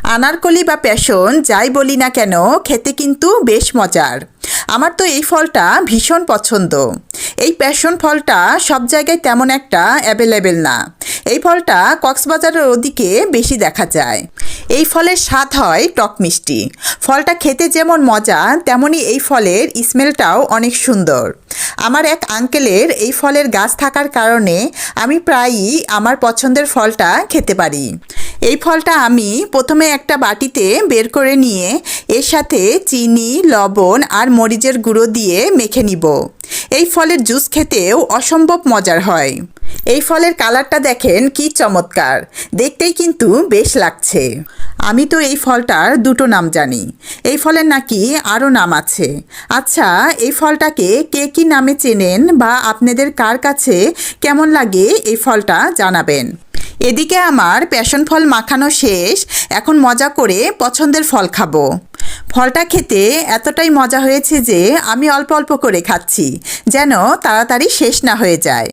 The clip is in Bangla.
আনারকলি বা প্যাশন যাই বলি না কেন খেতে কিন্তু বেশ মজার। আমার তো এই ফলটা ভীষণ পছন্দ। এই প্যাশন ফলটা সব জায়গায় তেমন একটা অ্যাভেলেবেল না। এই ফলটা কক্সবাজারের ওদিকে বেশি দেখা যায়। এই ফলের স্বাদ হয় টক মিষ্টি। ফলটা খেতে যেমন মজা তেমনি এই ফলের স্মেলটাও অনেক সুন্দর। আমার এক আঙ্কেলের এই ফলের গাছ থাকার কারণে আমি প্রায়ই আমার পছন্দের ফলটা খেতে পারি। এই ফলটা আমি প্রথমে একটা বাটিতে বের করে নিয়ে এর সাথে চিনি, লবণ আর মরিচের গুঁড়ো দিয়ে মেখে নিব। এই ফলের জুস খেতেও অসম্ভব মজার হয়। এই ফলের কালারটা দেখেন কি চমৎকার, দেখতেই কিন্তু বেশ লাগছে। আমি তো এই ফলটার দুটো নাম জানি। এই ফলের নাকি আরও নাম আছে। আচ্ছা, এই ফলটাকে কে কী নামে চেনেন বা আপনাদের কার কাছে কেমন লাগে এই ফলটা জানাবেন। এদিকে আমার প্যাশন ফল মাখানো শেষ। এখন মজা করে পছন্দের ফল খাবো। ফলটা খেতে এতটাই মজা হয়েছে যে আমি অল্প অল্প করে খাচ্ছি, যেন তাড়াতাড়ি শেষ না হয়ে যায়।